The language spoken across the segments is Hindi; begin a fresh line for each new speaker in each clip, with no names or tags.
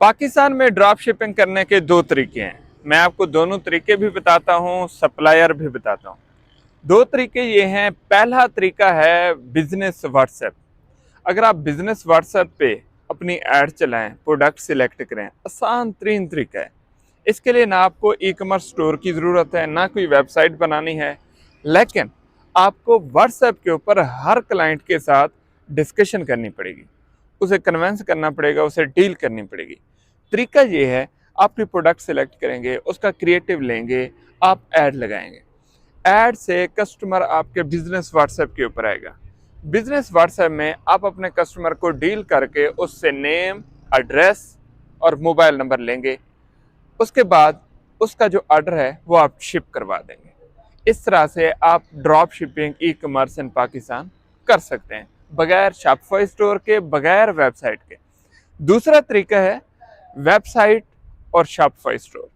पाकिस्तान में ड्रॉप शिपिंग करने के दो तरीके हैं। मैं आपको दोनों तरीके भी बताता हूँ, सप्लायर भी बताता हूँ। दो तरीके ये हैं। पहला तरीका है बिजनेस व्हाट्सएप। अगर आप बिजनेस व्हाट्सएप पे अपनी ऐड चलाएं, प्रोडक्ट सिलेक्ट करें, आसान तरीन तरीका है। इसके लिए ना आपको ई कॉमर्स स्टोर की ज़रूरत है, ना कोई वेबसाइट बनानी है, लेकिन आपको व्हाट्सएप के ऊपर हर क्लाइंट के साथ डिस्कशन करनी पड़ेगी, उसे कन्वेंस करना पड़ेगा, उसे डील करनी पड़ेगी। तरीका ये है, आपकी प्रोडक्ट सिलेक्ट करेंगे, उसका क्रिएटिव लेंगे, आप ऐड लगाएंगे। ऐड से कस्टमर आपके बिजनेस व्हाट्सएप के ऊपर आएगा। बिजनेस व्हाट्सएप में आप अपने कस्टमर को डील करके उससे नेम, एड्रेस और मोबाइल नंबर लेंगे। उसके बाद उसका जो ऑर्डर है वो आप शिप करवा देंगे। इस तरह से आप ड्रॉप शिपिंग ई कॉमर्स इन पाकिस्तान कर सकते हैं, बगैर शॉपिफाई स्टोर के, बगैर वेबसाइट के। दूसरा तरीका है वेबसाइट और शॉपिफाई स्टोर।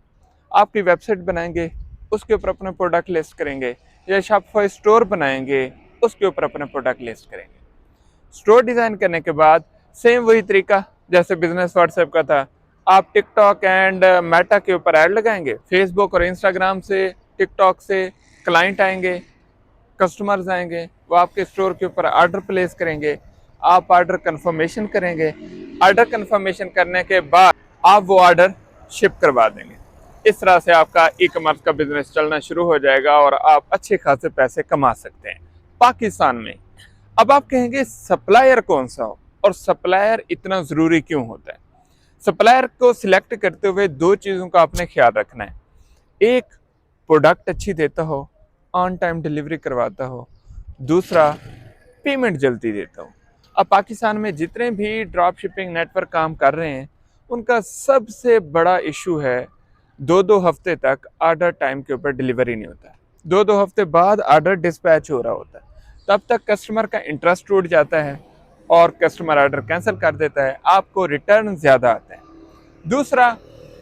आपकी वेबसाइट बनाएंगे, उसके ऊपर अपने प्रोडक्ट लिस्ट करेंगे, या शॉपिफाई स्टोर बनाएंगे, उसके ऊपर अपने प्रोडक्ट लिस्ट करेंगे। स्टोर डिज़ाइन करने के बाद सेम वही तरीका जैसे बिजनेस व्हाट्सएप का था। आप टिकटॉक एंड मेटा के ऊपर ऐड लगाएंगे, फेसबुक और इंस्टाग्राम से, टिकटॉक से क्लाइंट आएंगे, कस्टमर्स आएंगे, वो आपके स्टोर के ऊपर ऑर्डर प्लेस करेंगे, आप ऑर्डर कंफर्मेशन करेंगे। ऑर्डर कंफर्मेशन करने के बाद आप वो ऑर्डर शिप करवा देंगे। इस तरह से आपका ई कॉमर्स का बिजनेस चलना शुरू हो जाएगा और आप अच्छे खासे पैसे कमा सकते हैं पाकिस्तान में। अब आप कहेंगे सप्लायर कौन सा हो और सप्लायर इतना ज़रूरी क्यों होता है? सप्लायर को सिलेक्ट करते हुए दो चीज़ों का आपने ख्याल रखना है। एक, प्रोडक्ट अच्छी देता हो, ऑन टाइम डिलीवरी करवाता हो। दूसरा, पेमेंट जल्दी देता हो। अब पाकिस्तान में जितने भी ड्रॉप शिपिंग नेटवर्क काम कर रहे हैं, उनका सबसे बड़ा इशू है 2-2 हफ्ते तक ऑर्डर टाइम के ऊपर डिलीवरी नहीं होता है। 2-2 हफ्ते बाद ऑर्डर डिस्पैच हो रहा होता है। तब तक कस्टमर का इंटरेस्ट टूट जाता है और कस्टमर ऑर्डर कैंसिल कर देता है, आपको रिटर्न ज़्यादा आता है। दूसरा,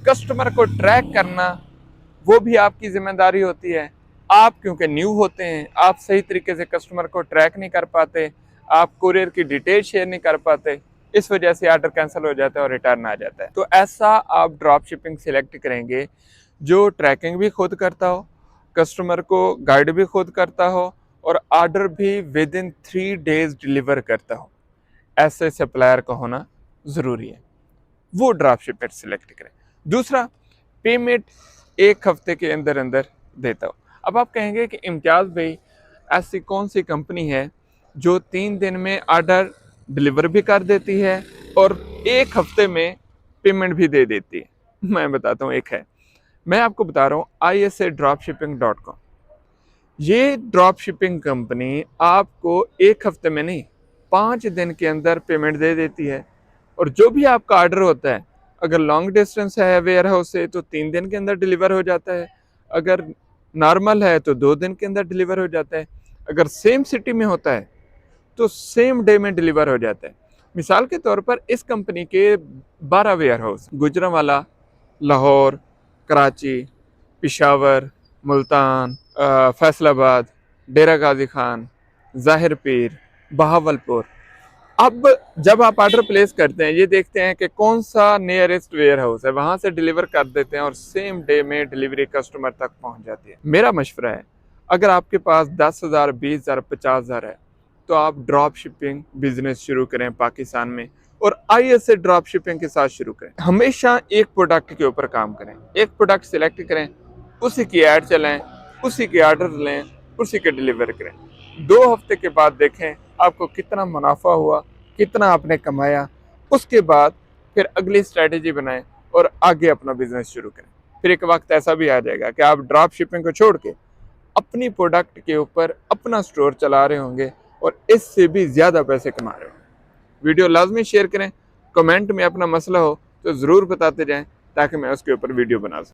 कस्टमर को ट्रैक करना वो भी आपकी जिम्मेदारी होती है। आप क्योंकि न्यू होते हैं, आप सही तरीके से कस्टमर को ट्रैक नहीं कर पाते, आप कुरियर की डिटेल शेयर नहीं कर पाते, इस वजह से ऑर्डर कैंसिल हो जाता है और रिटर्न आ जाता है। तो ऐसा आप ड्रॉप शिपिंग सिलेक्ट करेंगे जो ट्रैकिंग भी खुद करता हो, कस्टमर को गाइड भी खुद करता हो और ऑर्डर भी विद इन 3 डेज डिलीवर करता हो। ऐसे सप्लायर का होना ज़रूरी है, वो ड्रॉप शिपर सिलेक्ट करें। दूसरा, पेमेंट 1 हफ्ते के अंदर अंदर देता हो। अब आप कहेंगे कि इम्तियाज़ भाई, ऐसी कौन सी कंपनी है जो 3 दिन में ऑर्डर डिलीवर भी कर देती है और 1 हफ्ते में पेमेंट भी दे देती है? मैं बताता हूँ, एक है। मैं आपको बता रहा हूँ, ISA-dropshipping.com। ये ड्रॉप शिपिंग कंपनी आपको 1 हफ्ते में नहीं, 5 दिन के अंदर पेमेंट दे देती है। और जो भी आपका ऑर्डर होता है, अगर लॉन्ग डिस्टेंस है वेयर हाउस से तो 3 दिन के अंदर डिलीवर हो जाता है, अगर नॉर्मल है तो 2 दिन के अंदर डिलीवर हो जाता है, अगर सेम सिटी में होता है तो सेम डे में डिलीवर हो जाता है। मिसाल के तौर पर इस कंपनी के 12 वेयर हाउस गुजरांवाला, लाहौर, कराची, पिशावर, मुल्तान, फैसलाबाद, डेरा गाजी खान, ज़ाहिर पीर, बहावलपुर। अब जब आप ऑर्डर प्लेस करते हैं, ये देखते हैं कि कौन सा नियरेस्ट वेयर हाउस है, वहाँ से डिलीवर कर देते हैं और सेम डे में डिलीवरी कस्टमर तक पहुँच जाती है। मेरा मशवरा है, अगर आपके पास 10,000, 20,000, 50,000 है तो आप ड्रॉप शिपिंग बिजनेस शुरू करें पाकिस्तान में, और ISA ड्रॉप शिपिंग के साथ शुरू करें। हमेशा एक प्रोडक्ट के ऊपर काम करें, एक प्रोडक्ट सिलेक्ट करें, उसी की ऐड चलाएं, उसी के ऑर्डर लें, उसी के डिलीवर करें। 2 हफ्ते के बाद देखें आपको कितना मुनाफा हुआ, कितना आपने कमाया। उसके बाद फिर अगली स्ट्रेटेजी बनाएं और आगे अपना बिजनेस शुरू करें। फिर एक वक्त ऐसा भी आ जाएगा कि आप ड्रॉप शिपिंग को छोड़ के अपनी प्रोडक्ट के ऊपर अपना स्टोर चला रहे होंगे और इससे भी ज़्यादा पैसे कमा रहे होंगे। वीडियो लाजमी शेयर करें, कमेंट में अपना मसला हो तो ज़रूर बताते जाएं ताकि मैं उसके ऊपर वीडियो बना सकूं।